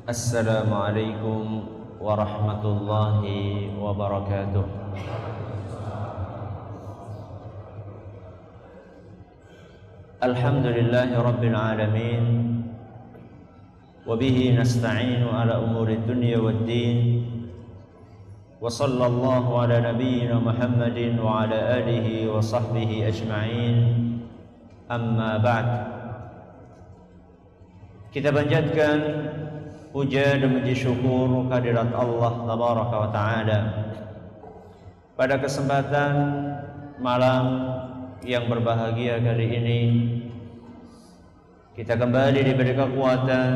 Assalamualaikum warahmatullahi wabarakatuh. Alhamdulillahi rabbil alamin. Wabihi nasta'inu ala umuri dunya waddin. Wa sallallahu ala nabiyyina Muhammadin wa ala alihi wa sahbihi ajma'in. Amma ba'd. Kita panjatkan puja dan puji syukur kehadirat Allah Tabaraka wa Ta'ala pada kesempatan malam yang berbahagia kali ini. Kita kembali diberi kekuatan,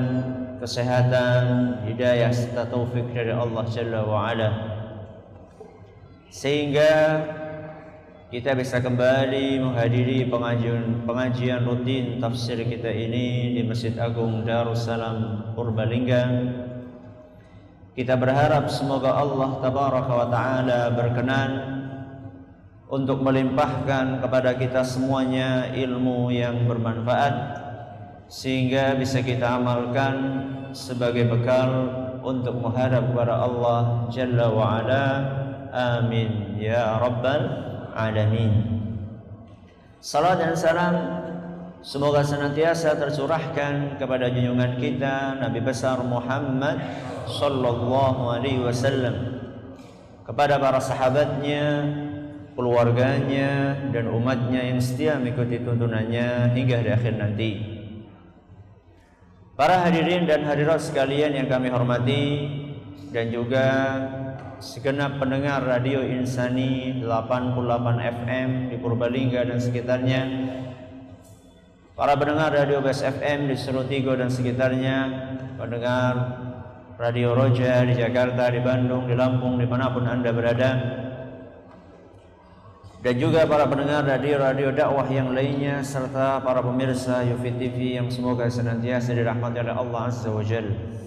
kesehatan, hidayah serta taufik dari Allah Jalla wa Ala, sehingga kita bisa kembali menghadiri pengajian rutin tafsir kita ini di Masjid Agung Darussalam Purbalingga. Kita berharap semoga Allah Tabaraka wa Ta'ala berkenan untuk melimpahkan kepada kita semuanya ilmu yang bermanfaat, sehingga bisa kita amalkan sebagai bekal untuk menghadap kepada Allah Jalla wa Ala. Amin ya Rabbal Alamin. Salam dan salam semoga senantiasa tercurahkan kepada junjungan kita Nabi besar Muhammad sallallahu alaihi wasallam, kepada para sahabatnya, keluarganya dan umatnya yang setia mengikuti tuntunannya hingga di akhir nanti. Para hadirin dan hadirat sekalian yang kami hormati, dan juga segenap pendengar Radio Insani 88 FM di Purbalingga dan sekitarnya, para pendengar Radio Best FM di Serutigo dan sekitarnya, pendengar Radio Roja di Jakarta, di Bandung, di Lampung, dimanapun Anda berada, dan juga para pendengar radio-radio dakwah yang lainnya, serta para pemirsa Yufi TV yang semoga senantiasa dirahmati oleh Allah Azza wa Jalla.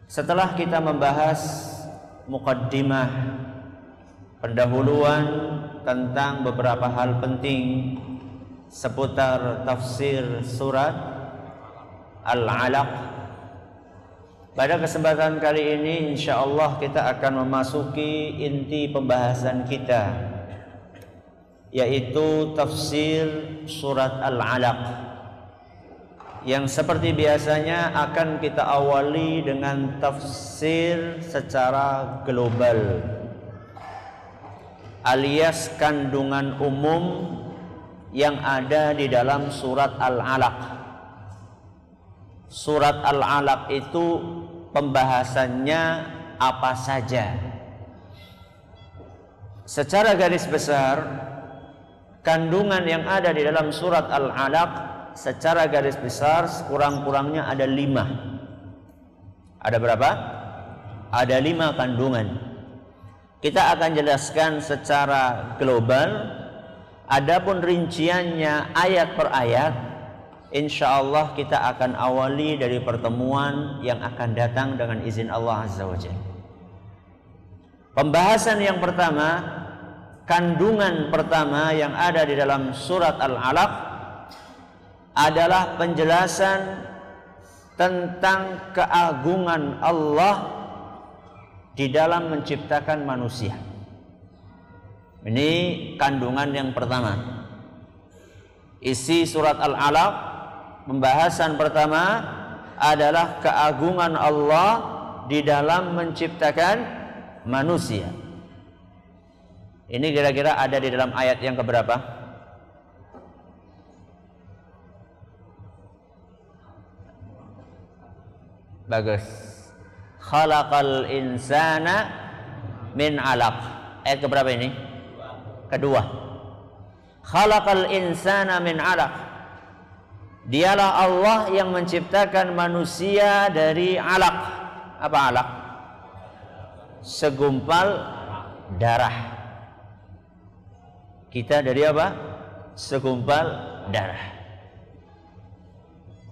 Setelah kita membahas muqaddimah, pendahuluan tentang beberapa hal penting seputar tafsir surat Al-Alaq, pada kesempatan kali ini insyaallah kita akan memasuki inti pembahasan kita, yaitu tafsir surat Al-Alaq, yang seperti biasanya akan kita awali dengan tafsir secara global, alias kandungan umum yang ada di dalam surat Al-Alaq. Surat Al-Alaq itu pembahasannya apa saja? Secara garis besar, kandungan yang ada di dalam surat Al-Alaq secara garis besar sekurang-kurangnya ada 5. Ada berapa? Ada 5 kandungan. Kita akan jelaskan secara global. Adapun rinciannya ayat per ayat, insya Allah kita akan awali dari pertemuan yang akan datang dengan izin Allah Azza wa Jalla. Pembahasan yang pertama, kandungan pertama yang ada di dalam surat Al-Alaq adalah penjelasan tentang keagungan Allah di dalam menciptakan manusia. Ini kandungan yang pertama. Isi surat Al-Alaq, pembahasan pertama adalah keagungan Allah di dalam menciptakan manusia. Ini kira-kira ada di dalam ayat yang keberapa? Bagus. Khalaqal insana min 'alaq. Ayat keberapa ini? Kedua. Khalaqal insana min 'alaq. Dialah Allah yang menciptakan manusia dari 'alaq. Apa 'alaq? Segumpal darah. Kita dari apa? Segumpal darah.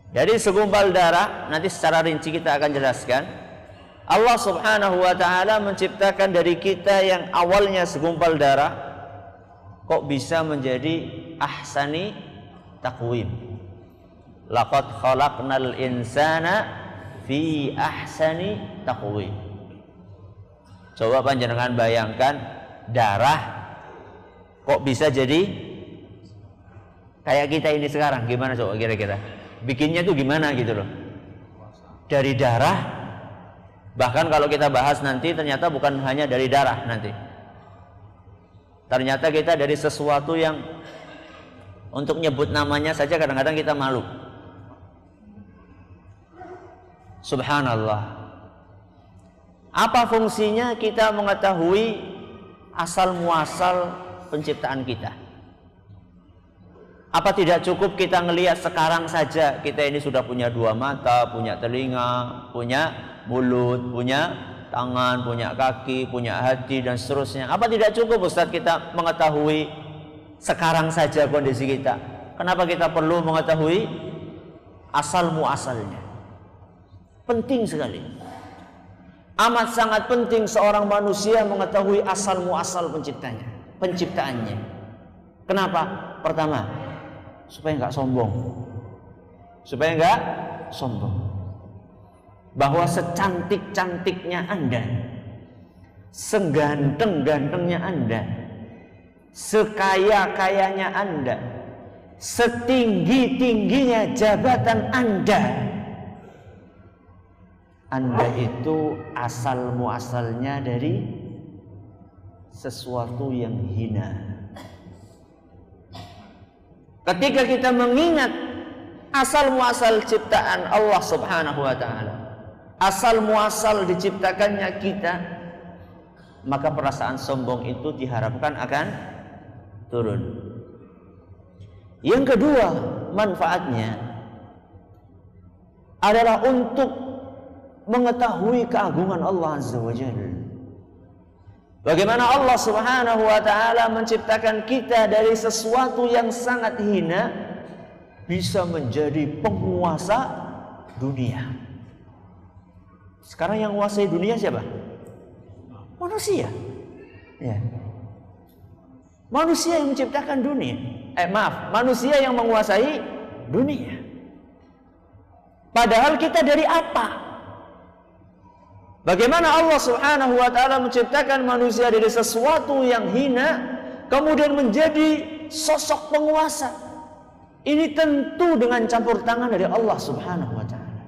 Dari segumpal darah, nanti secara rinci kita akan jelaskan. Allah Subhanahu wa Ta'ala menciptakan dari kita yang awalnya segumpal darah, kok bisa menjadi ahsani taqwim. Laqad khalaqnal insana fi ahsani taqwim. Coba panjenengan bayangkan darah kok bisa jadi kayak kita ini sekarang, gimana coba kira-kira? Bikinnya tuh gimana gitu loh. Dari darah, bahkan kalau kita bahas nanti ternyata bukan hanya dari darah nanti. Ternyata kita dari sesuatu yang untuk nyebut namanya saja kadang-kadang kita malu. Subhanallah. Apa fungsinya kita mengetahui asal muasal penciptaan kita? Apa tidak cukup kita ngelihat sekarang saja kita ini sudah punya dua mata, punya telinga, punya mulut, punya tangan, punya kaki, punya hati dan seterusnya. Apa tidak cukup Ustaz kita mengetahui sekarang saja kondisi kita? Kenapa kita perlu mengetahui asal muasalnya? Penting sekali. Amat sangat penting seorang manusia mengetahui asal muasal penciptaannya. Kenapa? Pertama, supaya nggak sombong. Supaya nggak sombong. Bahwa secantik-cantiknya Anda, seganteng-gantengnya Anda, sekaya-kayanya Anda, setinggi-tingginya jabatan Anda itu asal muasalnya dari sesuatu yang hina. Ketika kita mengingat asal muasal ciptaan Allah Subhanahu wa taala, asal muasal diciptakannya kita, maka perasaan sombong itu diharapkan akan turun. Yang kedua, manfaatnya adalah untuk mengetahui keagungan Allah Azza wa Jalla. Bagaimana Allah Subhanahu wa taala menciptakan kita dari sesuatu yang sangat hina bisa menjadi penguasa dunia. Sekarang yang menguasai dunia siapa? Manusia. Ya. Manusia yang menciptakan dunia. Manusia yang menguasai dunia. Padahal kita dari apa? Bagaimana Allah Subhanahu wa taala menciptakan manusia dari sesuatu yang hina kemudian menjadi sosok penguasa? Ini tentu dengan campur tangan dari Allah Subhanahu wa taala.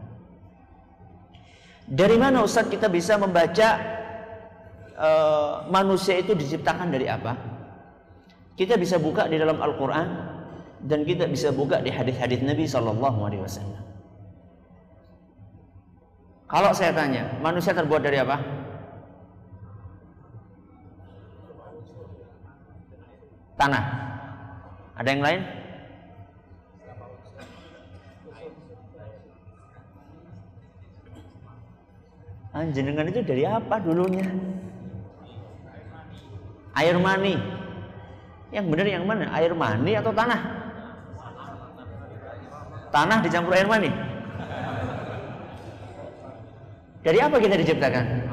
Dari mana Ustaz kita bisa membaca manusia itu diciptakan dari apa? Kita bisa buka di dalam Al-Qur'an dan kita bisa buka di hadis-hadis Nabi sallallahu alaihi wasallam. Kalau saya tanya, manusia terbuat dari apa? Tanah. Ada yang lain? Jenengan itu dari apa dulunya? Air mani. Yang benar yang mana? Air mani atau tanah? Tanah dicampur air mani. Dari apa kita diciptakan?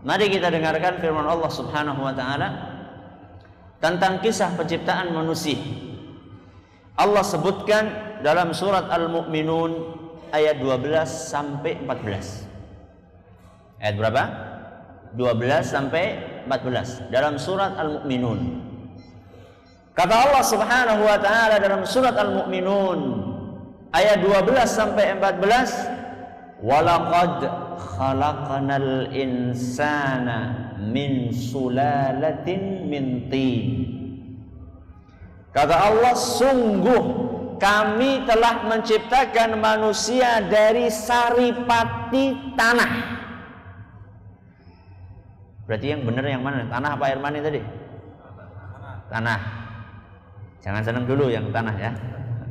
Mari kita dengarkan firman Allah Subhanahu wa taala tentang kisah penciptaan manusia. Allah sebutkan dalam surat Al-Mu'minun ayat 12 sampai 14. Ayat berapa? 12 sampai 14 dalam surat Al-Mu'minun. Kata Allah Subhanahu wa taala dalam surat Al-Mu'minun ayat 12 sampai 14, walaqad khalaqnal insana min sulalatin min tin. Kata Allah, sungguh kami telah menciptakan manusia dari saripati tanah. Berarti yang benar yang mana? Tanah apa air mani tadi? Tanah. Jangan senang dulu yang tanah ya.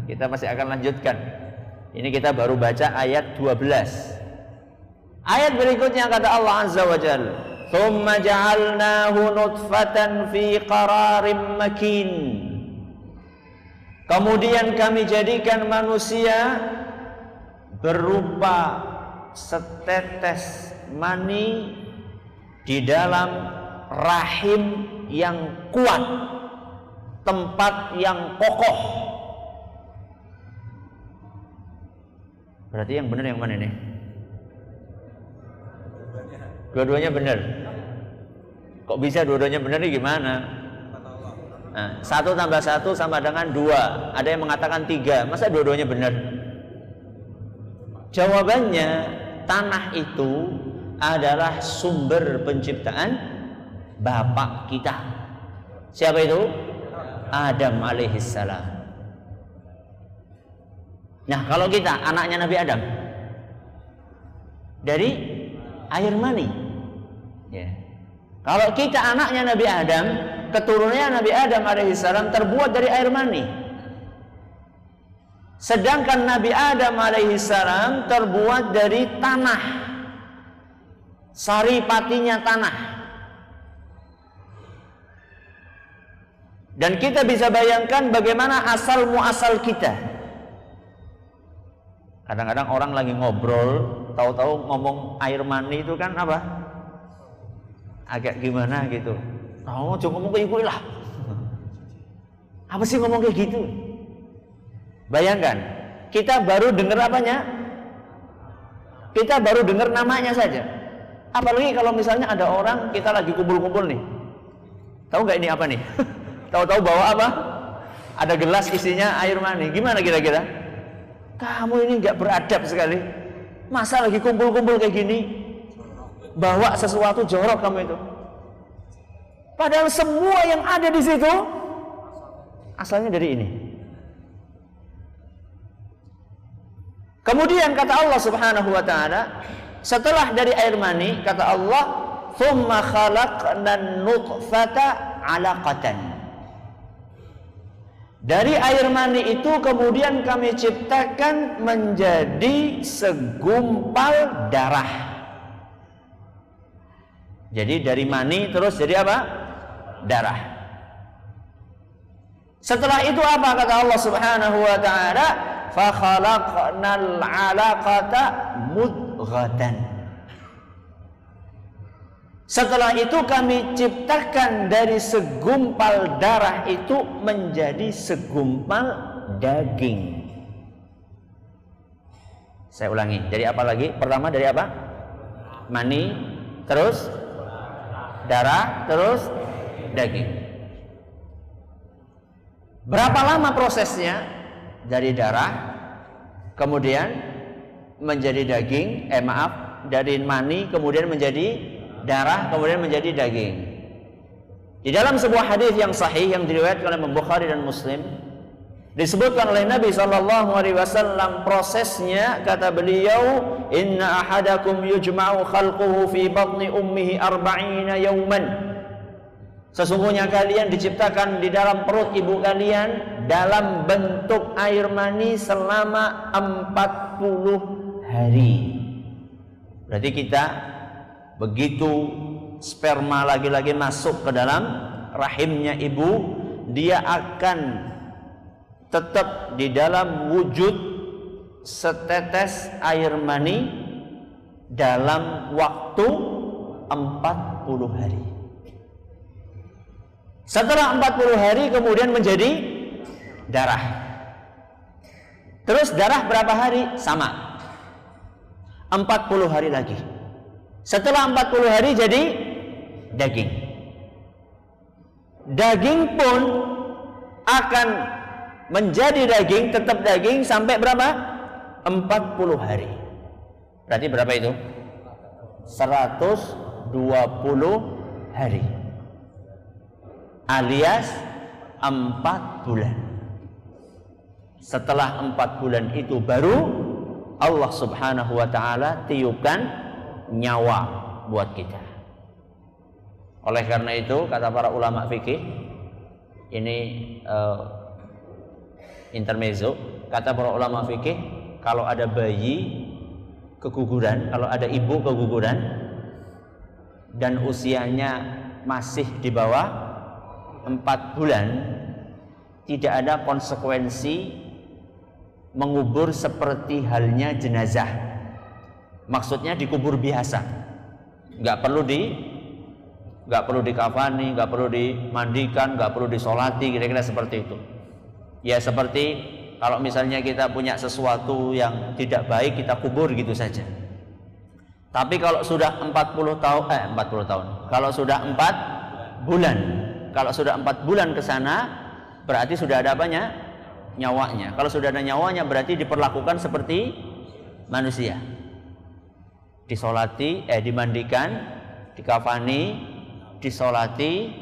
Kita masih akan lanjutkan. Ini kita baru baca ayat 12. Ayat berikutnya kata Allah Azza wa Jalla, "Tsumma ja'alnahu nutfatan fi qararim makin." Kemudian kami jadikan manusia berupa setetes mani di dalam rahim yang kuat, tempat yang kokoh. Berarti yang benar yang mana nih? Dua-duanya benar. Kok bisa dua-duanya benar nih gimana? Nah, 1 tambah 1 sama dengan 2. Ada yang mengatakan 3. Masa dua-duanya benar? Jawabannya, tanah itu adalah sumber penciptaan bapak kita. Siapa itu? Adam alaihissalam. Nah, kalau kita anaknya Nabi Adam dari air mani, ya. Kalau kita anaknya Nabi Adam, keturunannya Nabi Adam alaihissalam terbuat dari air mani. Sedangkan Nabi Adam alaihissalam terbuat dari tanah, saripatinya tanah. Dan kita bisa bayangkan bagaimana asal muasal kita. Kadang-kadang orang lagi ngobrol, tahu-tahu ngomong air mani itu kan apa? Agak gimana gitu. Oh, cuma ngomong kayak gue lah. Apa sih ngomong kayak gitu? Bayangkan, kita baru dengar apanya? Kita baru dengar namanya saja. Apalagi kalau misalnya ada orang, kita lagi kumpul-kumpul nih. Tahu nggak ini apa nih? Tahu-tahu bawa apa? Ada gelas isinya air mani. Gimana kira-kira? Kamu ini nggak beradab sekali. Masa lagi kumpul-kumpul kayak gini, bawa sesuatu jorok kamu itu. Padahal semua yang ada di situ asalnya dari ini. Kemudian kata Allah Subhanahu wa taala, setelah dari air mani, kata Allah, "Tsumma khalaqnan nutfata 'alaqatan." Dari air mani itu kemudian kami ciptakan menjadi segumpal darah. Jadi dari mani terus jadi apa? Darah. Setelah itu apa kata Allah Subhanahu wa taala? Fa khalaqnal 'alaqata mudghatan. Setelah itu kami ciptakan dari segumpal darah itu menjadi segumpal daging. Saya ulangi, dari apa lagi? Pertama dari apa? Mani, terus darah, terus daging. Berapa lama prosesnya? Dari darah, kemudian menjadi daging, dari mani, kemudian menjadi darah, kemudian menjadi daging. Di dalam sebuah hadis yang sahih yang diriwayatkan oleh Imam Bukhari dan Muslim, disebutkan oleh Nabi SAW prosesnya, kata beliau, "Inna ahadakum yujma'u khalquhu fi batni ummihi 40 yawman." Sesungguhnya kalian diciptakan di dalam perut ibu kalian dalam bentuk air mani selama 40 hari. Berarti kita begitu sperma laki-laki masuk ke dalam rahimnya ibu, dia akan tetap di dalam wujud setetes air mani dalam waktu 40 hari. Setelah 40 hari kemudian menjadi darah. Terus darah berapa hari? Sama, 40 hari lagi. Setelah 40 hari jadi daging. Daging pun akan menjadi daging, tetap daging sampai berapa? 40 hari. Berarti berapa itu? 120 hari. Alias 4 bulan. Setelah 4 bulan itu baru Allah Subhanahu wa taala tiupkan nyawa buat kita. Oleh karena itu kata para ulama fikih, ini intermezzo, kata para ulama fikih, kalau ada bayi keguguran, kalau ada ibu keguguran dan usianya masih di bawah 4 bulan, tidak ada konsekuensi mengubur seperti halnya jenazah. Maksudnya dikubur biasa, nggak perlu nggak perlu dikafani, nggak perlu dimandikan, nggak perlu disolati, kira-kira seperti itu. Ya seperti kalau misalnya kita punya sesuatu yang tidak baik, kita kubur gitu saja. Tapi kalau sudah 40 tahun, kalau sudah 4 bulan, kalau sudah 4 bulan ke sana, berarti sudah ada apanya? Nyawanya. Kalau sudah ada nyawanya, berarti diperlakukan seperti manusia. Disolati, dimandikan, dikafani, disolati,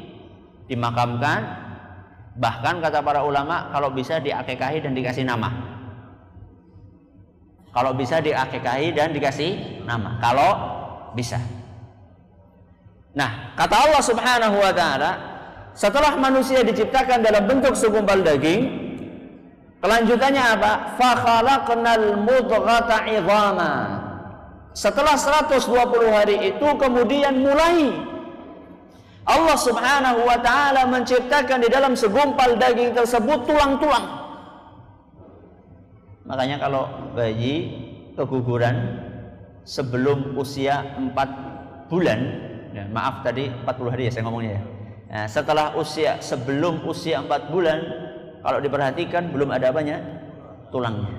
dimakamkan, bahkan kata para ulama kalau bisa diakikahi dan dikasih nama. Kalau bisa diakikahi dan dikasih nama, kalau bisa. Nah, kata Allah Subhanahu wa taala, setelah manusia diciptakan dalam bentuk segumpal daging, kelanjutannya apa? Fa khalaqnal mudghata 'idhama. Setelah 120 hari itu kemudian mulai Allah Subhanahu wa taala menciptakan di dalam segumpal daging tersebut tulang-tulang. Makanya kalau bayi keguguran sebelum usia 4 bulan, ya, maaf tadi 40 hari ya saya ngomongnya ya. Nah, setelah sebelum usia 4 bulan, kalau diperhatikan belum ada apanya? Tulangnya.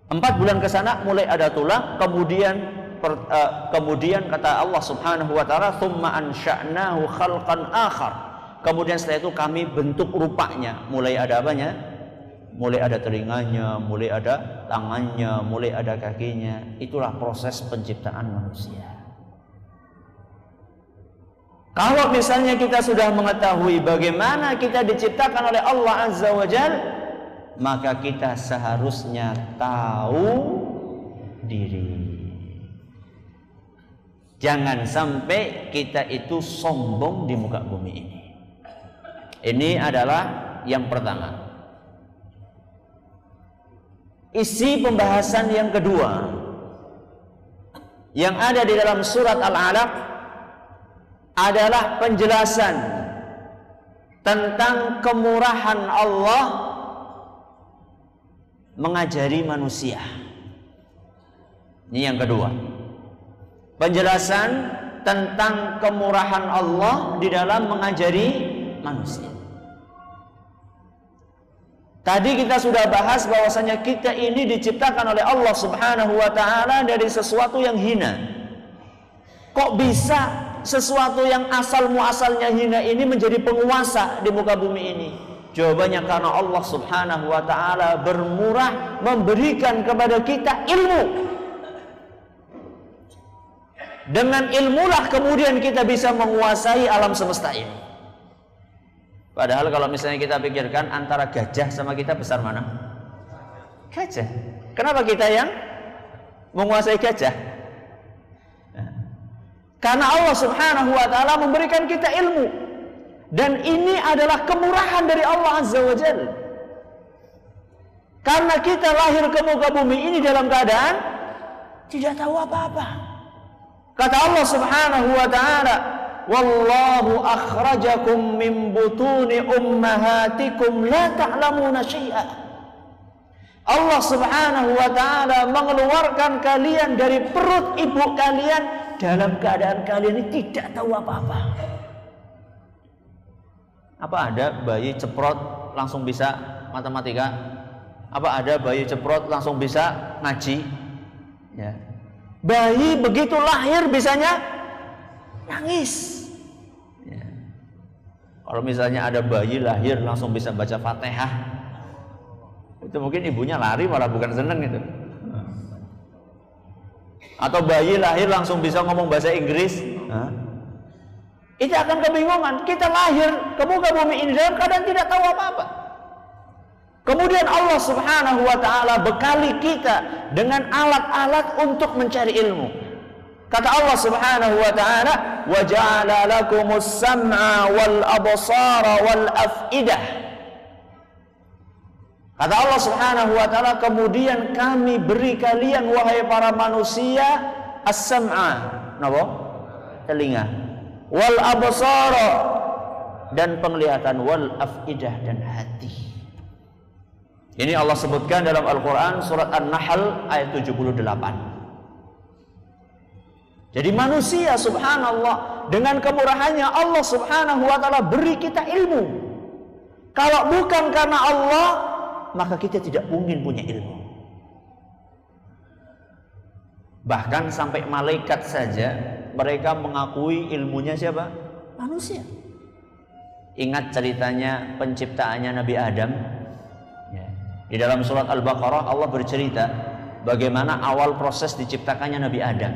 4 bulan ke sana mulai ada tulang, kemudian kata Allah Subhanahu wa taala, "Tsumma ansha'nahu khalqan akhar." Kemudian setelah itu kami bentuk rupanya, mulai ada apanya? Mulai ada telinganya, mulai ada tangannya, mulai ada kakinya. Itulah proses penciptaan manusia. Kalau misalnya kita sudah mengetahui bagaimana kita diciptakan oleh Allah Azza wa Jalla, maka kita seharusnya tahu diri. Jangan sampai kita itu sombong di muka bumi ini. Ini adalah yang pertama. Isi pembahasan yang kedua yang ada di dalam surat Al-Alaq adalah penjelasan tentang kemurahan Allah mengajari manusia. Ini yang kedua. Penjelasan tentang kemurahan Allah di dalam mengajari manusia. Tadi kita sudah bahas bahwasanya kita ini diciptakan oleh Allah Subhanahu wa taala dari sesuatu yang hina. Kok bisa sesuatu yang asal muasalnya hina ini menjadi penguasa di muka bumi ini? Jawabannya karena Allah Subhanahu wa taala bermurah memberikan kepada kita ilmu. Dengan ilmulah kemudian kita bisa menguasai alam semesta ini. Padahal kalau misalnya kita pikirkan antara gajah sama kita besar mana? Gajah. Kenapa kita yang menguasai gajah? Karena Allah Subhanahu wa taala memberikan kita ilmu. Dan ini adalah kemurahan dari Allah Azza wa Jalla. Karena kita lahir ke muka bumi ini dalam keadaan tidak tahu apa-apa. Kata Allah Subhanahu wa taala, "Wallahu akhrajakum min butuni ummahatikum la ta'lamuna syai'a." Allah Subhanahu wa taala mengeluarkan kalian dari perut ibu kalian dalam keadaan kalian ini tidak tahu apa-apa. Apa ada bayi ceprot langsung bisa matematika? Apa ada bayi ceprot langsung bisa ngaji? Ya. Bayi begitu lahir bisanya nangis. Ya. Kalau misalnya ada bayi lahir langsung bisa baca Fatihah, itu mungkin ibunya lari malah bukan seneng itu. Atau bayi lahir langsung bisa ngomong bahasa Inggris, itu akan kebingungan. Kita lahir ke muka bumi ini dalam keadaan tidak tahu apa-apa. Kemudian Allah Subhanahu wa taala bekali kita dengan alat-alat untuk mencari ilmu. Kata Allah Subhanahu wa taala, "Wa ja'ala lakumus sam'a wal absara wal af'idah." Kata Allah Subhanahu wa taala, kemudian kami beri kalian wahai para manusia as-sam'a, napa? Telinga. Wal absara, dan penglihatan, wal af'idah, dan hati. Ini Allah sebutkan dalam Al-Quran surat An-Nahl ayat 78. Jadi manusia subhanallah dengan kemurahannya Allah Subhanahu wa taala beri kita ilmu. Kalau bukan karena Allah, maka kita tidak mungkin punya ilmu. Bahkan sampai malaikat saja mereka mengakui ilmunya siapa? Manusia. Ingat ceritanya penciptaannya Nabi Adam. Di dalam surat Al-Baqarah Allah bercerita bagaimana awal proses diciptakannya Nabi Adam.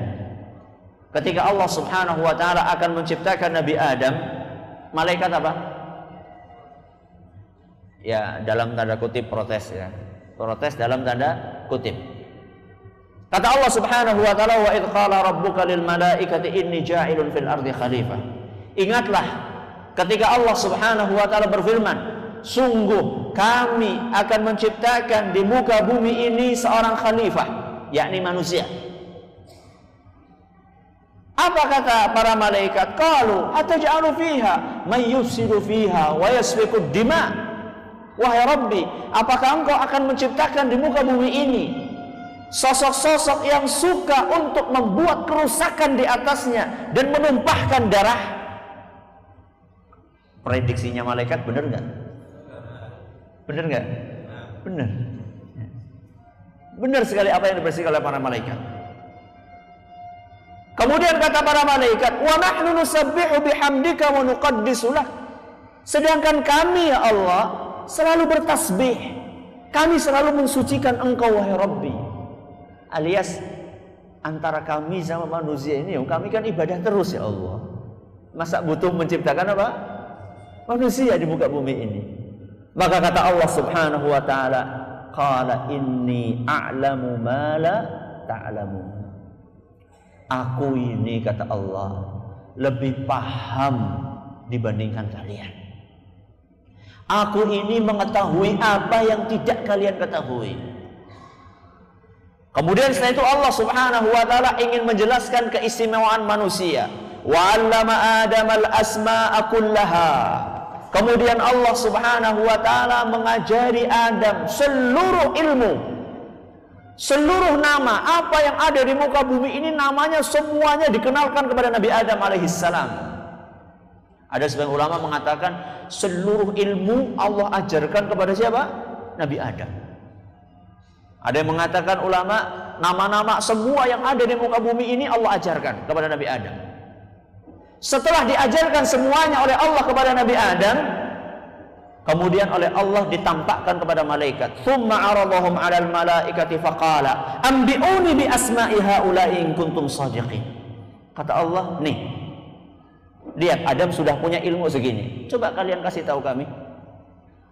Ketika Allah Subhanahu wa taala akan menciptakan Nabi Adam, malaikat apa? Ya, dalam tanda kutip protes ya. Protes dalam tanda kutip. Kata Allah Subhanahu wa taala, "Wa idz qala rabbuka lil malaikati inni ja'ilun fil ardi khalifah." Ingatlah ketika Allah Subhanahu wa taala berfirman, "Sungguh kami akan menciptakan di muka bumi ini seorang khalifah, yakni manusia." Apa kata para malaikat? Qalu ataj'alu fiha may yufsidu fiha wa yasfiku dima. Wahai Rabbi, apakah engkau akan menciptakan di muka bumi ini sosok-sosok yang suka untuk membuat kerusakan di atasnya dan menumpahkan darah? Prediksinya malaikat benar nggak? Benar nggak? Benar. Benar sekali apa yang dibersihkan oleh para malaikat. Kemudian kata para malaikat, "Wa nahnu nusabbihu bihamdika wa nuqaddisu lak." Sedangkan kami ya Allah selalu bertasbih. Kami selalu mensucikan Engkau wahai Rabbi. Alias antara kami sama manusia ini, kami kan ibadah terus ya Allah. Masa butuh menciptakan apa? Manusia di muka bumi ini. Maka kata Allah Subhanahu wa taala, "Qala inni a'lamu ma la ta'lamun." Aku ini kata Allah lebih paham dibandingkan kalian. Aku ini mengetahui apa yang tidak kalian ketahui. Kemudian setelah itu Allah Subhanahu wa taala ingin menjelaskan keistimewaan manusia. Wa 'allama Adamal asma'a kullaha. Kemudian Allah Subhanahu wa taala mengajari Adam seluruh ilmu, seluruh nama, apa yang ada di muka bumi ini namanya semuanya dikenalkan kepada Nabi Adam alaihissalam. Ada sebagian ulama mengatakan seluruh ilmu Allah ajarkan kepada siapa? Nabi Adam. Ada yang mengatakan ulama nama-nama semua yang ada di muka bumi ini Allah ajarkan kepada Nabi Adam. Setelah diajarkan semuanya oleh Allah kepada Nabi Adam, kemudian oleh Allah ditampakkan kepada malaikat. Tsumma 'aradahum 'alal malaikati faqala ambi'uni bi asma'i haula'i in kuntum shadiqin. Kata Allah, nih. Lihat, Adam sudah punya ilmu segini. Coba kalian kasih tahu kami.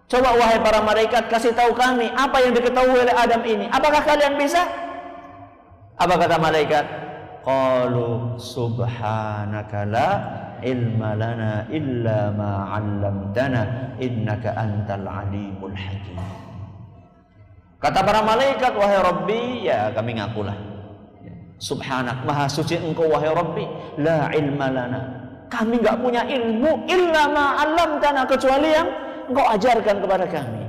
Coba wahai para malaikat kasih tahu kami apa yang diketahui oleh Adam ini. Apakah kalian bisa? Apa kata malaikat? Qalu subhanaka la ilma lana illa ma 'allamtana innaka antal alimul hakim. Kata para malaikat, wahai Rabbi, ya kami ngakulah. Subhanak, maha suci Engkau wahai Rabbi, la ilma lana. Kami enggak punya ilmu illa ma 'allamtana, kecuali yang Engkau ajarkan kepada kami.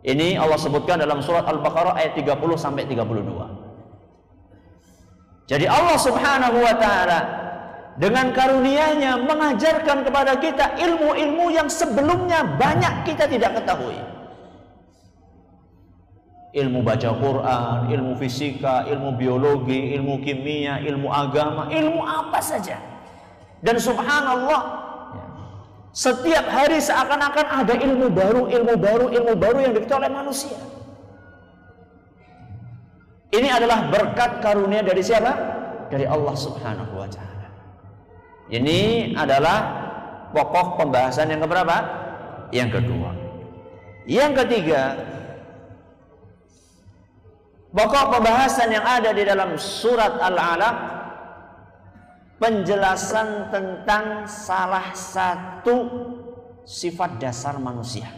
Ini Allah sebutkan dalam surat Al-Baqarah ayat 30 sampai 32. Jadi Allah Subhanahu wa taala dengan karunia-Nya mengajarkan kepada kita ilmu-ilmu yang sebelumnya banyak kita tidak ketahui. Ilmu baca Quran, ilmu fisika, ilmu biologi, ilmu kimia, ilmu agama, ilmu apa saja. Dan subhanallah, setiap hari seakan-akan ada ilmu baru yang diketahui oleh manusia. Ini adalah berkat karunia dari siapa? Dari Allah Subhanahu wa taala. Ini adalah pokok pembahasan yang keberapa? Yang kedua. Yang ketiga, pokok pembahasan yang ada di dalam surat Al-Alaq, penjelasan tentang salah satu sifat dasar manusia.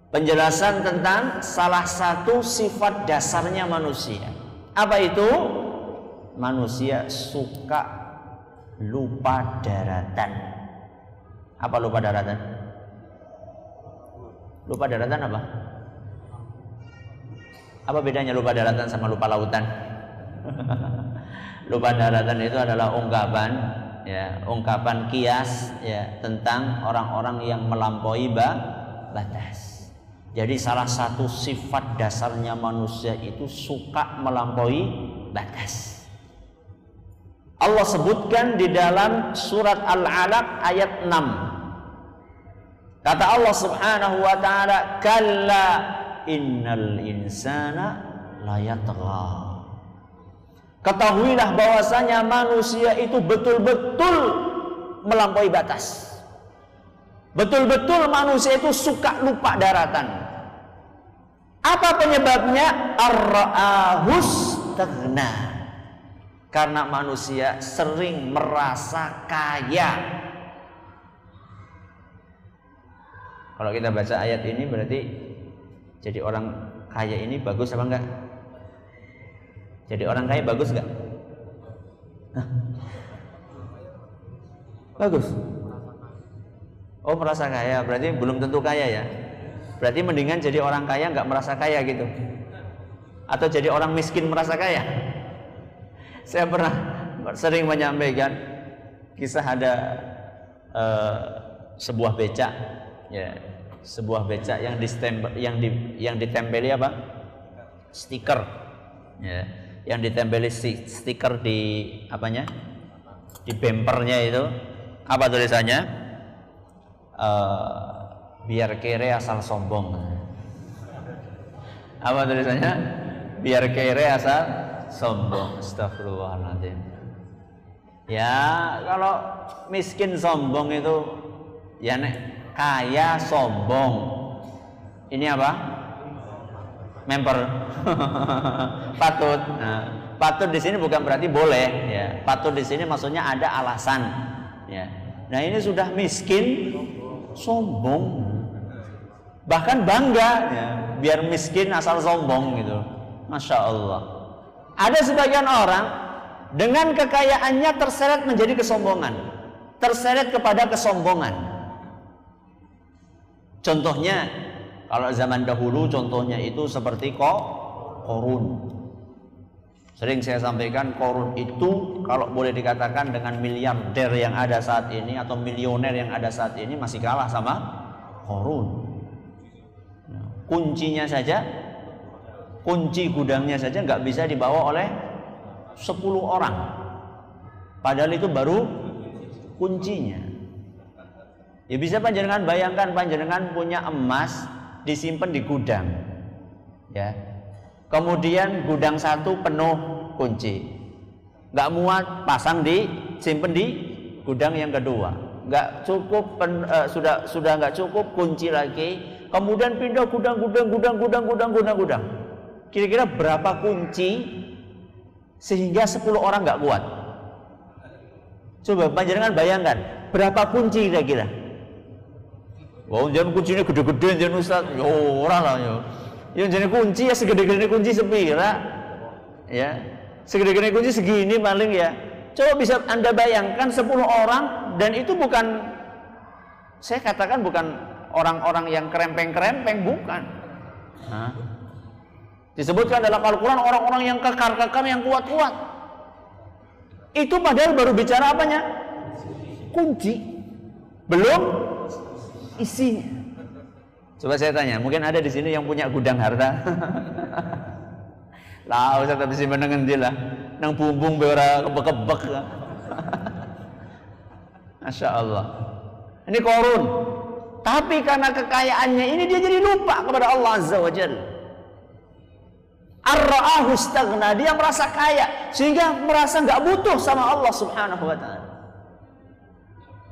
Penjelasan tentang salah satu sifat dasarnya manusia. Apa itu? Manusia suka lupa daratan. Apa lupa daratan? Lupa daratan apa? Apa bedanya lupa daratan sama lupa lautan? Lupa daratan itu adalah ungkapan, ya, ungkapan kias, ya, tentang orang-orang yang melampaui batas. Jadi salah satu sifat dasarnya manusia itu suka melampaui batas. Allah sebutkan di dalam surat Al-Alaq ayat 6. Kata Allah Subhanahu wa taala, "Kalla innal insana layatgha." Ketahuilah bahwasanya manusia itu betul-betul melampaui batas. Betul-betul manusia itu suka lupa daratan. Apa penyebabnya? Ar-ra'ahustaghna. Karena manusia sering merasa kaya. Kalau kita baca ayat ini berarti jadi orang kaya ini bagus apa enggak? Jadi orang kaya bagus enggak? Bagus. Oh, merasa kaya, berarti belum tentu kaya ya. Berarti mendingan jadi orang kaya enggak merasa kaya gitu. Atau jadi orang miskin merasa kaya. Saya pernah sering menyampaikan kisah ada sebuah becak, ya, sebuah becak yang ditempeli apa? Stiker, ya, yang ditempeli stiker di apanya? Di bempernya itu apa tulisannya? Biar kere asal sombong. Apa tulisannya? Biar kere asal sombong. Astagfirullahaladzim. Ya, kalau miskin sombong itu, ya nek kaya sombong. Ini apa? Member. Patut. Nah, patut di sini bukan berarti boleh, ya. Patut di sini maksudnya ada alasan, ya. Nah, ini sudah miskin sombong. Bahkan bangga, ya, biar miskin asal sombong gitu. Masya Allah. Ada sebagian orang dengan kekayaannya terseret menjadi kesombongan, terseret kepada kesombongan. Contohnya, kalau zaman dahulu contohnya itu seperti Qarun. Sering saya sampaikan, Qarun itu kalau boleh dikatakan dengan miliarder yang ada saat ini atau milioner yang ada saat ini masih kalah sama Qarun. Kuncinya saja, kunci gudangnya saja nggak bisa dibawa oleh 10 orang. Padahal itu baru kuncinya. Ya bisa panjenengan bayangkan, panjenengan punya emas disimpan di gudang, ya. Kemudian gudang satu penuh kunci, nggak muat, pasang simpen di gudang yang kedua, nggak cukup, sudah nggak cukup, kunci lagi, kemudian pindah gudang. Kira-kira berapa kunci sehingga 10 orang nggak kuat? Coba panjenengan bayangkan, berapa kunci kira-kira? Wah, jangan kuncinya gede-gede jangan Ustaz. Yo ora lah yo. Yang jadi kunci ya segede-gede kunci sepira. Ya. Segede-gede kunci segini paling ya. Coba bisa Anda bayangkan 10 orang, dan itu bukan, saya katakan bukan orang-orang yang kerempeng-kerempeng, bukan. Hah? Disebutkan dalam Al-Quran orang-orang yang kekar-kekar, yang kuat-kuat. Itu padahal baru bicara apanya? Kunci. Belum isinya. Coba saya tanya, mungkin ada di sini yang punya gudang harta? Lah, usah tapi simpen ngendi lah. Nang bumbung be ora kebek-kebek. Masya Allah. Ini Qarun. Tapi karena kekayaannya ini dia jadi lupa kepada Allah Azza wa Jalla. Ar-ra'ahustaghna, dia merasa kaya sehingga merasa nggak butuh sama Allah Subhanahu wa taala.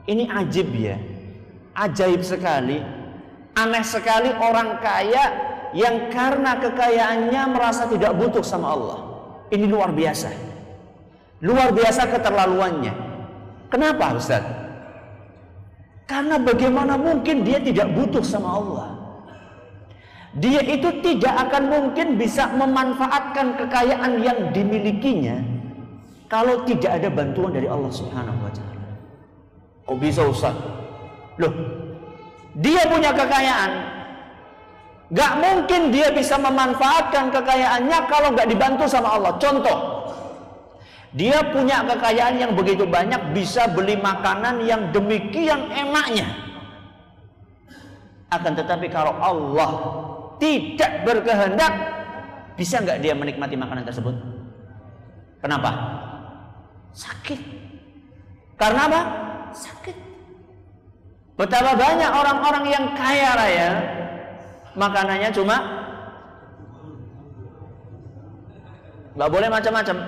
Ini ajib ya. Ajaib sekali, aneh sekali orang kaya yang karena kekayaannya merasa tidak butuh sama Allah. Ini luar biasa. Luar biasa keterlaluannya. Kenapa Ustaz? Karena bagaimana mungkin dia tidak butuh sama Allah? Dia itu tidak akan mungkin bisa memanfaatkan kekayaan yang dimilikinya kalau tidak ada bantuan dari Allah Subhanahu wa taala. Kok bisa Ustaz? Loh, dia punya kekayaan, gak mungkin dia bisa memanfaatkan kekayaannya kalau gak dibantu sama Allah. Contoh, Dia punya kekayaan yang begitu banyak, bisa beli makanan yang demikian enaknya. Akan tetapi kalau Allah tidak berkehendak, bisa nggak dia menikmati makanan tersebut? Kenapa? Sakit. Karena apa? Sakit. Betapa banyak orang-orang yang kaya raya, makanannya cuma nggak boleh macam-macam.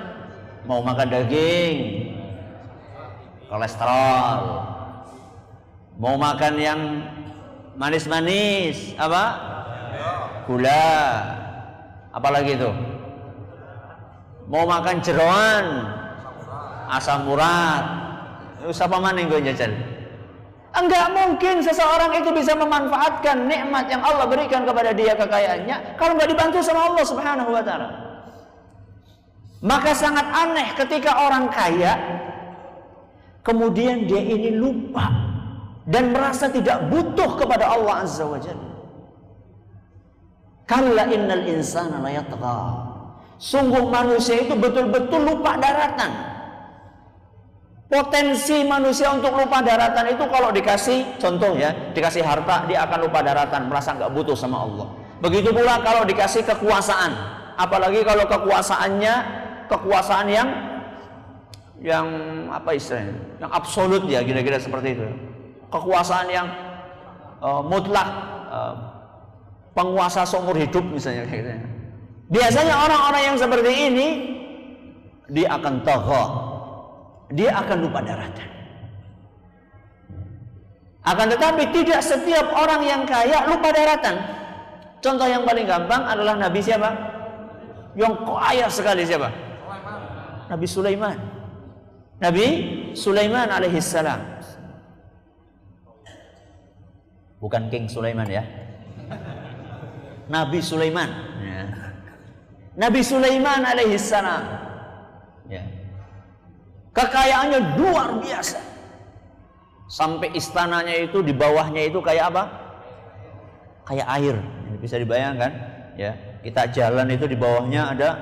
Mau makan daging, kolesterol. Mau makan yang manis-manis, apa? Gula. Apalagi itu? Mau makan jeroan, asam urat. Siapa mana yang gue jajal? Enggak mungkin seseorang itu bisa memanfaatkan nikmat yang Allah berikan kepada dia, kekayaannya, kalau nggak dibantu sama Allah Subhanahu wa Ta'ala. Maka sangat aneh ketika orang kaya kemudian dia ini lupa dan merasa tidak butuh kepada Allah Azza wa Jalla. Kalla innal insana la yatgha. Sungguh manusia itu betul-betul lupa daratan. Potensi manusia untuk lupa daratan itu kalau dikasih, contoh ya, dikasih harta, dia akan lupa daratan, merasa nggak butuh sama Allah. Begitu pula kalau dikasih kekuasaan, apalagi kalau kekuasaan yang apa istilahnya, yang absolut ya, kira-kira seperti itu. Kekuasaan yang mutlak, penguasa seumur hidup misalnya kayak gitu. Biasanya orang-orang yang seperti ini dia akan tagha. Dia akan lupa daratan. Akan tetapi tidak setiap orang yang kaya lupa daratan. Contoh yang paling gampang adalah Nabi siapa? Yang kaya sekali siapa? Nabi Sulaiman. Nabi Sulaiman alaihissalam. Bukan King Sulaiman ya. Nabi Sulaiman. Ya. Nabi Sulaiman alaihissalam. Ya. Kekayaannya luar biasa. Sampai istananya itu di bawahnya itu kayak apa? Kayak air. Ini bisa dibayangkan, ya. Kita jalan itu di bawahnya ada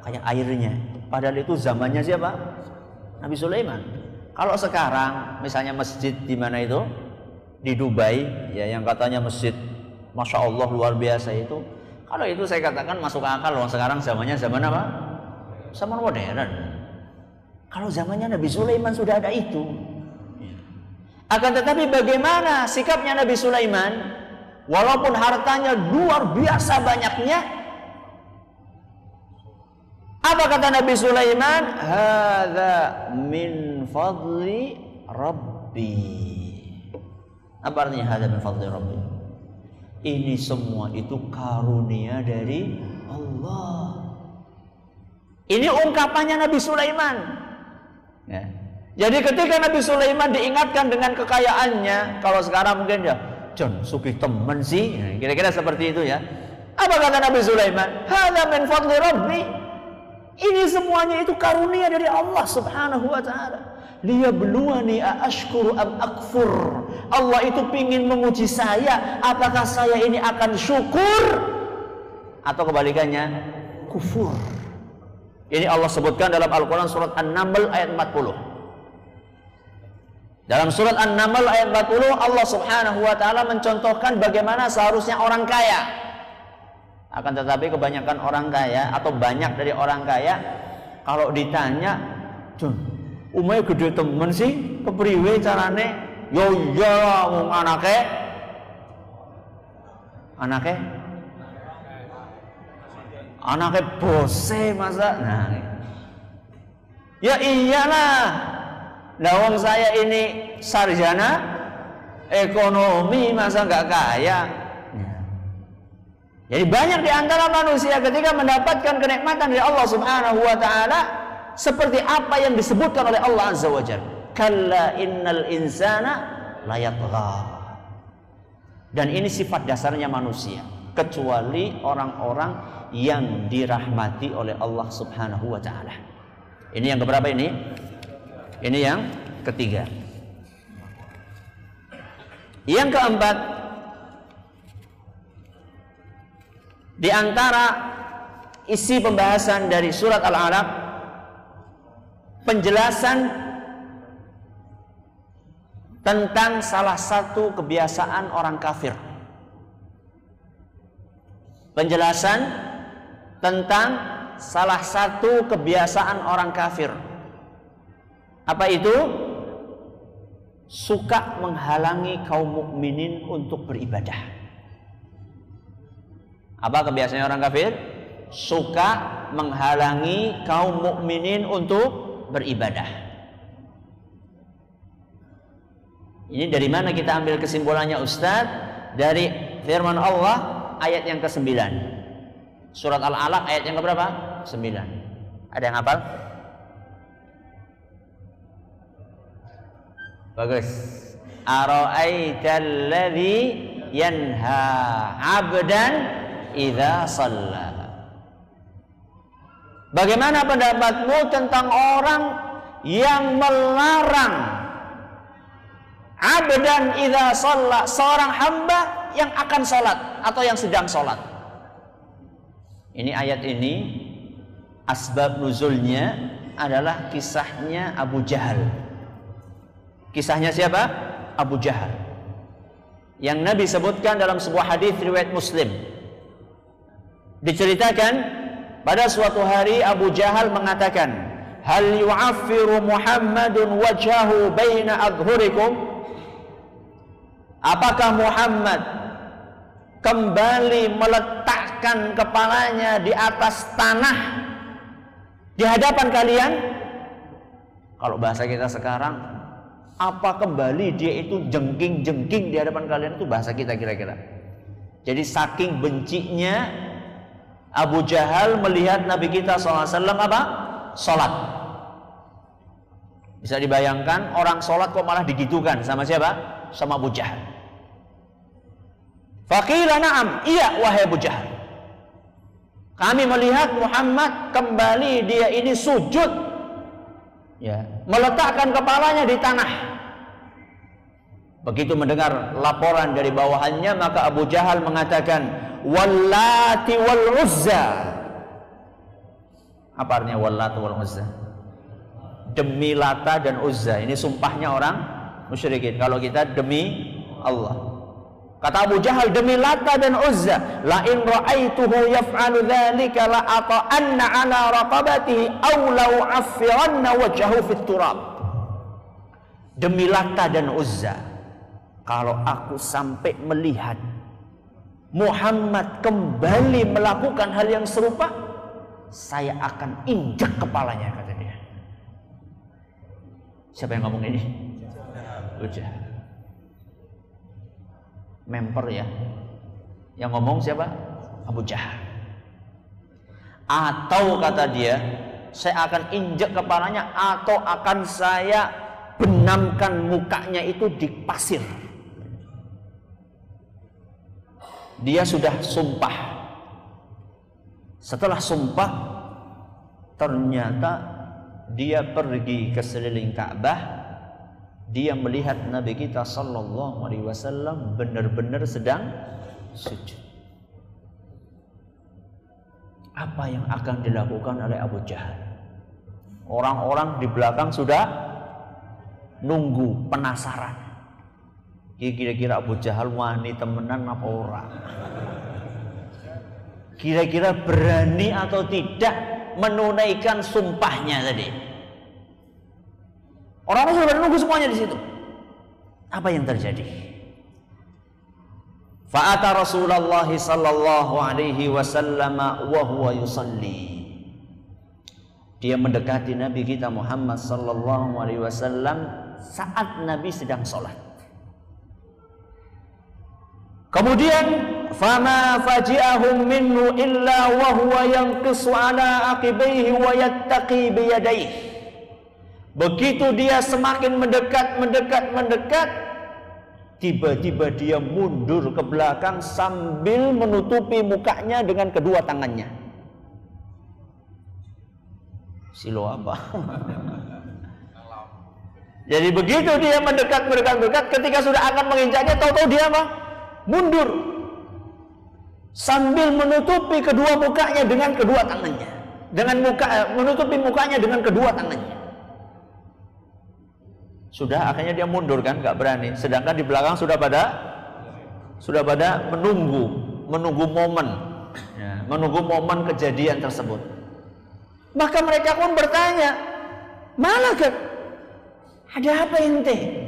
kayak airnya. Padahal itu zamannya siapa? Nabi Sulaiman. Kalau sekarang misalnya masjid di mana itu? Di Dubai, ya, yang katanya masjid Masya Allah luar biasa itu. Kalau itu saya katakan masuk akal loh. Sekarang zamannya zaman apa? Zaman modern. Kalau zamannya Nabi Sulaiman sudah ada itu. Akan tetapi bagaimana sikapnya Nabi Sulaiman? Walaupun hartanya luar biasa banyaknya, apa kata Nabi Sulaiman? Hadza min fadli Rabbi. Apa artinya hadza min fadli Rabbi? Ini semua itu karunia dari Allah. Ini ungkapannya Nabi Sulaiman. Ya. Jadi ketika Nabi Sulaiman diingatkan dengan kekayaannya, kalau sekarang mungkin ya, John sugih temen sih, ya, kira-kira seperti itu ya. Apa kata Nabi Sulaiman? Hadza min fadli Rabbi. Ini semuanya itu karunia dari Allah Subhanahu wa Ta'ala. Liyabluwani aashkuru am akfur. Allah itu pingin menguji saya, apakah saya ini akan syukur atau kebalikannya kufur. Ini Allah sebutkan dalam Al-Quran surat An-Naml ayat 40. Dalam surat An-Naml ayat 40 Allah Subhanahu wa Ta'ala mencontohkan bagaimana seharusnya orang kaya. Akan tetapi kebanyakan orang kaya atau banyak dari orang kaya kalau ditanya, "Jun, umumnya gede temen sih, kepriwe carane?" "Yo iya wong anake bose masa." Nah, ya iyalah. Nah, wong saya ini sarjana ekonomi masa nggak kaya. Jadi banyak di antara manusia ketika mendapatkan kenikmatan dari Allah Subhanahu wa Ta'ala seperti apa yang disebutkan oleh Allah Azza wa Jalla. Kalla innal insana la yatgha. Dan ini sifat dasarnya manusia, kecuali orang-orang yang dirahmati oleh Allah Subhanahu wa Ta'ala. Ini yang keberapa ini? Ini yang ketiga. Yang keempat, di antara isi pembahasan dari surat Al-Alaq penjelasan tentang salah satu kebiasaan orang kafir. Penjelasan tentang salah satu kebiasaan orang kafir. Apa itu? Suka menghalangi kaum mukminin untuk beribadah. Apa kebiasaan orang kafir? Suka menghalangi kaum mukminin untuk beribadah. Ini dari mana kita ambil kesimpulannya, Ustaz? Dari firman Allah ayat yang ke-9. Surat Al-Alaq ayat yang ke-berapa? 9. Ada yang hafal? Bagus. Ara'aital ladzi yanha 'abdan idza shalla. Bagaimana pendapatmu tentang orang yang melarang 'abdan idza shalla, seorang hamba yang akan sholat atau yang sedang sholat? Ini ayat ini asbab nuzulnya adalah kisahnya Abu Jahal. Kisahnya siapa? Abu Jahal. Yang Nabi sebutkan dalam sebuah hadis riwayat Muslim. Diceritakan pada suatu hari Abu Jahal mengatakan, "Hal yu'affiru Muhammadun wajhahu baina adhurikum?" Apakah Muhammad kembali meletakkan kepalanya di atas tanah di hadapan kalian? Kalau bahasa kita sekarang, apa kembali dia itu jengking-jengking di hadapan kalian, itu bahasa kita kira-kira. Jadi saking bencinya Abu Jahal melihat Nabi kita SAW apa? Sholat. Bisa dibayangkan orang sholat kok malah digitukan sama siapa? Sama Abu Jahal. Faqila na'am, iya wahai Abu Jahal. Kami melihat Muhammad kembali dia ini sujud, ya, meletakkan kepalanya di tanah. Begitu mendengar laporan dari bawahannya, maka Abu Jahal mengatakan, "Wallati wal Uzza." Apa artinya Wallati wal Uzza? Demi Lata dan Uzza. Ini sumpahnya orang musyrikin. Kalau kita demi Allah. Kata Abu Jahal, demi Lata dan Uzza, la in ra'aituhu yaf'alu dzalika la ata'anna 'ala raqabatihi aw law 'affiranna wajhahu fit turab. Demi Lata dan Uzza, kalau aku sampai melihat Muhammad kembali melakukan hal yang serupa, saya akan injak kepalanya, kata dia. Siapa yang ngomong ini? Abu Jahal. Memper ya. Yang ngomong siapa? Abu Jahal. Atau kata dia, saya akan injak kepalanya, atau akan saya benamkan mukanya itu di pasir. Dia sudah sumpah. Setelah sumpah, ternyata dia pergi ke seliling Ka'bah. Dia melihat Nabi kita sallallahu alaihi wasallam benar-benar sedang sujud. Apa yang akan dilakukan oleh Abu Jahal? Orang-orang di belakang sudah nunggu, penasaran. Kira-kira Abu Jahal wani temenan apa ora? Kira-kira berani atau tidak menunaikan sumpahnya tadi? Orang-orang sudah menunggu semuanya di situ. Apa yang terjadi? Fa'ata Rasulullah sallallahu alaihi wasallam wa huwa yusalli. Dia mendekati Nabi kita Muhammad sallallahu alaihi wasallam saat Nabi sedang sholat. Kemudian fama faji'ahum minhu illa wa huwa yanqisu ala aqibaihi wa yattaqi bi yadayhi. Begitu dia semakin mendekat, tiba-tiba dia mundur ke belakang sambil menutupi mukanya dengan kedua tangannya. Silo apa? Jadi begitu dia mendekat, ketika sudah akan menginjaknya, tahu-tahu dia apa? Mundur sambil menutupi kedua mukanya dengan kedua tangannya, menutupi mukanya dengan kedua tangannya. Sudah akhirnya dia mundur kan, nggak berani. Sedangkan di belakang sudah pada menunggu momen, ya, menunggu momen kejadian tersebut. Maka mereka pun bertanya, malah kan? Ada apa ente?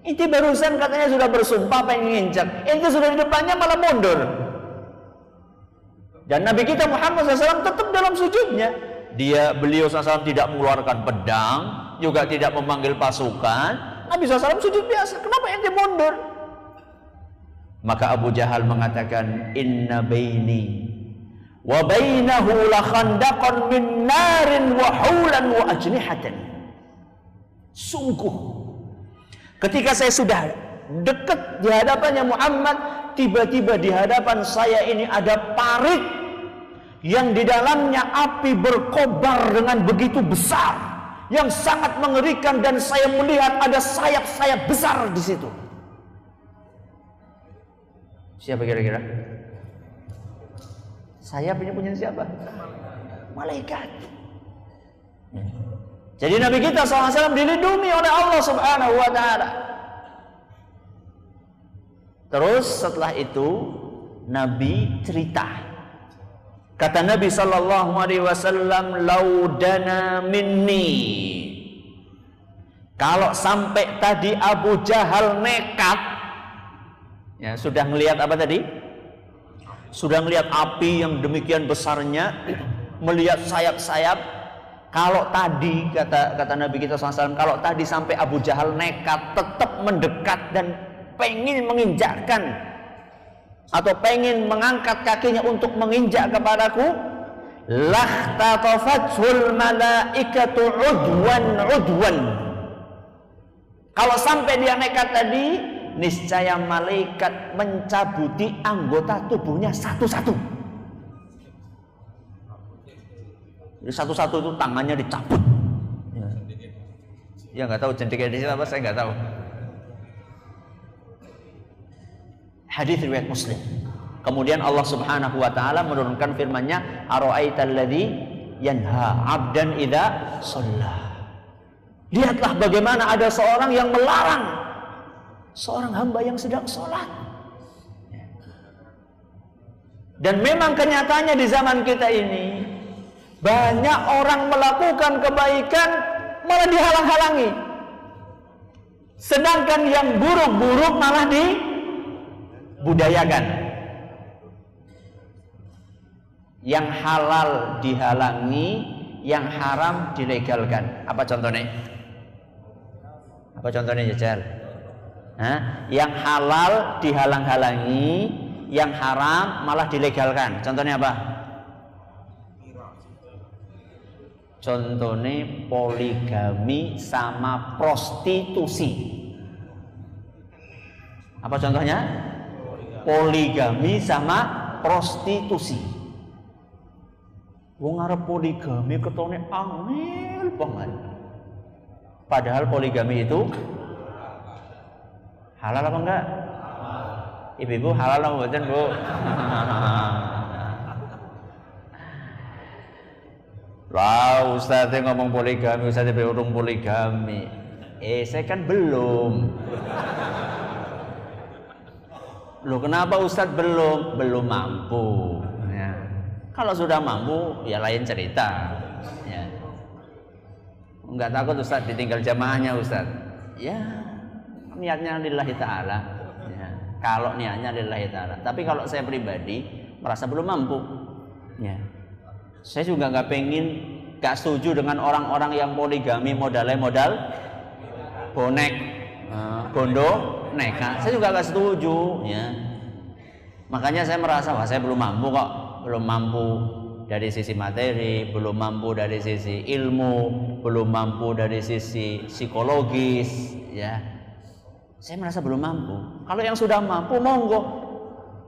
Ente barusan katanya sudah bersumpah pengen nginjak, ente sudah di depannya malah mundur. Dan Nabi kita Muhammad SAW tetap dalam sujudnya. Beliau SAW tidak mengeluarkan pedang, juga tidak memanggil pasukan. Nabi SAW sujud biasa. Kenapa ente mundur? Maka Abu Jahal mengatakan, inna baini wa bainahu la khandaqan min narin wa hulan wa ajnihatan. Sungguh, ketika saya sudah dekat di hadapannya Muhammad, tiba-tiba di hadapan saya ini ada parit yang di dalamnya api berkobar dengan begitu besar, yang sangat mengerikan, dan saya melihat ada sayap-sayap besar di situ. Siapa kira-kira? Sayap ini punya siapa? Malaikat. Jadi Nabi kita SAW dilindungi oleh Allah Subhanahu wa Ta'ala. Terus setelah itu Nabi cerita. Kata Nabi sallallahu alaihi wasallam, laudana minni. Kalau sampai tadi Abu Jahal nekat, ya, sudah melihat apa tadi? Sudah melihat api yang demikian besarnya, melihat sayap-sayap. Kalau tadi kata Nabi kita SAW, kalau tadi sampai Abu Jahal nekat, tetap mendekat dan pengen menginjakkan atau pengen mengangkat kakinya untuk menginjak kepadaku, lahtatafatul malaikatu udwan. Kalau sampai dia nekat tadi, niscaya malaikat mencabuti anggota tubuhnya satu-satu. Jadi satu-satu itu tangannya dicabut. Ya nggak tahu jentiknya di sini apa, saya nggak tahu. Hadis riwayat Muslim. Kemudian Allah Subhanahu wa Ta'ala menurunkan firman-Nya, ara'aital ladzi yanha 'abdan idza shalla. Lihatlah bagaimana ada seorang yang melarang seorang hamba yang sedang sholat. Dan memang kenyataannya di zaman kita ini, banyak orang melakukan kebaikan malah dihalang-halangi, sedangkan yang buruk-buruk malah dibudayakan. Yang halal dihalangi, yang haram dilegalkan. Apa contohnya? Apa contohnya, Jajal? Yang halal dihalang-halangi, yang haram malah dilegalkan. Contohnya apa? Contohnya poligami sama prostitusi. Apa contohnya? Poligami sama prostitusi. Wong arep poligami ketone angel banget. Padahal poligami itu halal apa enggak? Ibu-ibu halal apa mboten, Bu? Lah, Ustaz ngomong poligami, Ustaz urung poligami. Saya kan belum. Loh, kenapa Ustaz belum? Belum mampu. Ya. Kalau sudah mampu, ya lain cerita. Ya. Enggak takut Ustaz ditinggal jamaahnya Ustaz. Ya, niatnya lillahi ta'ala. Ya. Kalau niatnya lillahi ta'ala. Tapi kalau saya pribadi merasa belum mampu. Ya. Saya juga nggak setuju dengan orang-orang yang poligami modalnya modal bonek, bondo, nekat. Saya juga nggak setuju. Ya. Makanya saya merasa, wah saya belum mampu kok. Belum mampu dari sisi materi, belum mampu dari sisi ilmu, belum mampu dari sisi psikologis, ya. Saya merasa belum mampu. Kalau yang sudah mampu, monggo.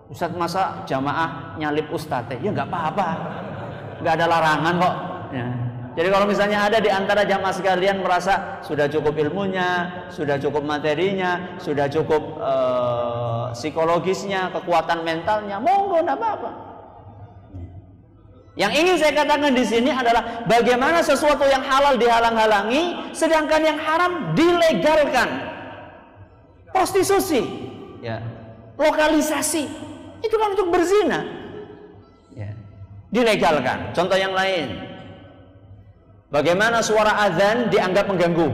Ustaz, masa jamaah nyalip ustadz? Ya nggak apa-apa, nggak ada larangan kok. Ya. Jadi kalau misalnya ada di antara jamaah sekalian merasa sudah cukup ilmunya, sudah cukup materinya, sudah cukup psikologisnya, kekuatan mentalnya, monggo, nggak apa-apa. Yang ingin saya katakan di sini adalah bagaimana sesuatu yang halal dihalang-halangi, sedangkan yang haram dilegalkan. Prostitusi, ya, lokalisasi, itu kan untuk berzina, ya, dilegalkan. Contoh yang lain, bagaimana suara azan dianggap mengganggu.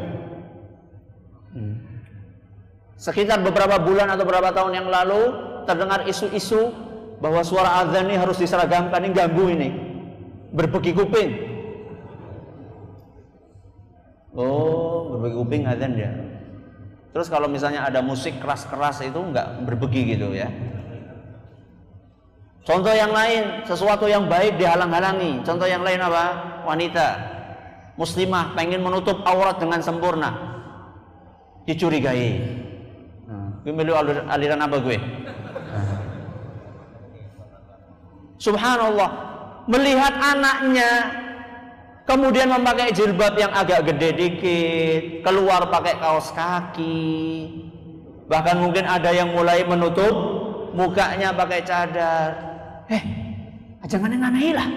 Sekitar beberapa bulan atau beberapa tahun yang lalu terdengar isu-isu bahwa suara azan ini harus diseragamkan, ini ganggu ini. Berbagi kuping. Oh, berbagi kuping azan ya. Terus kalau misalnya ada musik keras-keras itu enggak berbagi gitu ya. Contoh yang lain, sesuatu yang baik dihalang-halangi. Contoh yang lain apa? Wanita muslimah pengen menutup aurat dengan sempurna, dicurigai. Gue milih aliran apa gue? Subhanallah. Melihat anaknya kemudian memakai jilbab yang agak gede dikit, keluar pakai kaos kaki, bahkan mungkin ada yang mulai menutup mukanya pakai cadar. Jangan nganahi lah.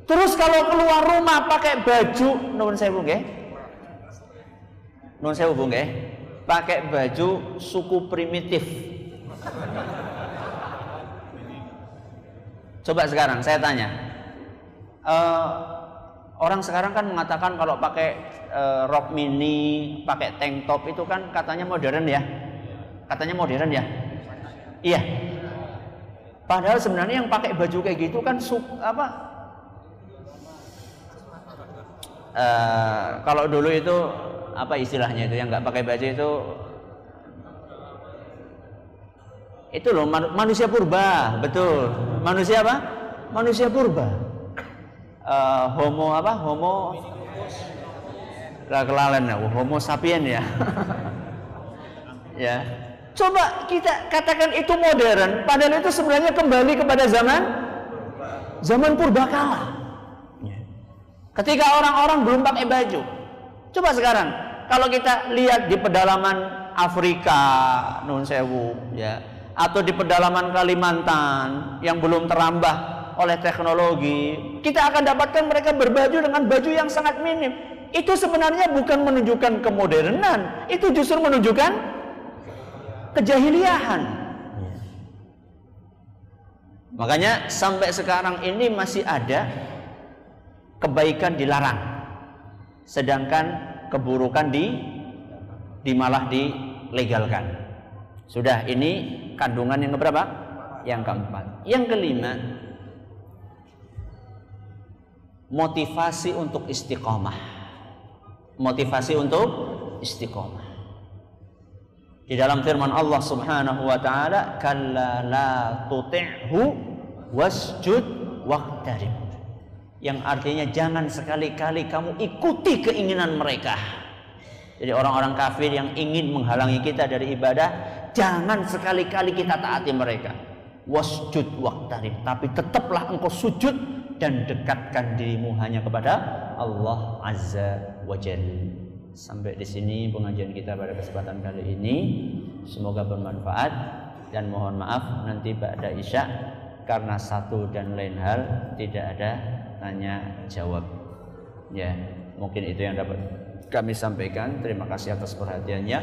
Terus kalau keluar rumah pakai baju, nuwun sewu nggih. Nuwun sewu nggih. Pakai baju suku primitif. Coba sekarang saya tanya, orang sekarang kan mengatakan kalau pakai rok mini, pakai tank top itu kan katanya modern ya, katanya modern ya, iya. Padahal sebenarnya yang pakai baju kayak gitu kan kalau dulu itu apa istilahnya itu yang nggak pakai baju itu loh manusia purba, betul. Manusia apa? Manusia purba. Homo Homo sapien ya. Ya. Coba kita katakan itu modern, padahal itu sebenarnya kembali kepada zaman purbakala. Ketika orang-orang belum pakai baju. Coba sekarang kalau kita lihat di pedalaman Afrika, nun sewu, ya, atau di pedalaman Kalimantan yang belum terambah oleh teknologi, kita akan dapatkan mereka berbaju dengan baju yang sangat minim. Itu sebenarnya bukan menunjukkan kemodernan, itu justru menunjukkan kejahiliahan. Makanya sampai sekarang ini masih ada kebaikan dilarang, sedangkan keburukan malah dilegalkan. Sudah, ini kandungan yang keberapa? Yang keempat. Yang kelima, motivasi untuk istiqomah. Motivasi untuk istiqomah. Di dalam firman Allah Subhanahu wa taala, "Kalla la tuti'hu wasjud waqtarib." Yang artinya jangan sekali-kali kamu ikuti keinginan mereka. Jadi orang-orang kafir yang ingin menghalangi kita dari ibadah, jangan sekali-kali kita taati mereka. Wasjud waqtarib, tapi tetaplah engkau sujud dan dekatkan dirimu hanya kepada Allah Azza wa Jalla. Sampai di sini pengajian kita pada kesempatan kali ini. Semoga bermanfaat dan mohon maaf nanti ba'da Isya karena satu dan lain hal tidak ada tanya jawab. Ya, mungkin itu yang dapat kami sampaikan. Terima kasih atas perhatiannya.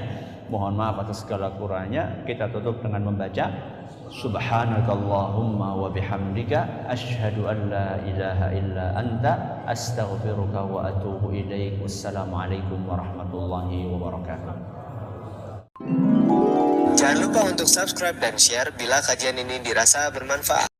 Mohon maaf atas segala kurangnya. Kita tutup dengan membaca Subhanakallahumma wa bihamdika asyhadu an la ilaha illa anta astaghfiruka wa atubu ilaik. Wassalamualaikum warahmatullahi wabarakatuh. Jangan lupa untuk subscribe dan share bila kajian ini dirasa bermanfaat.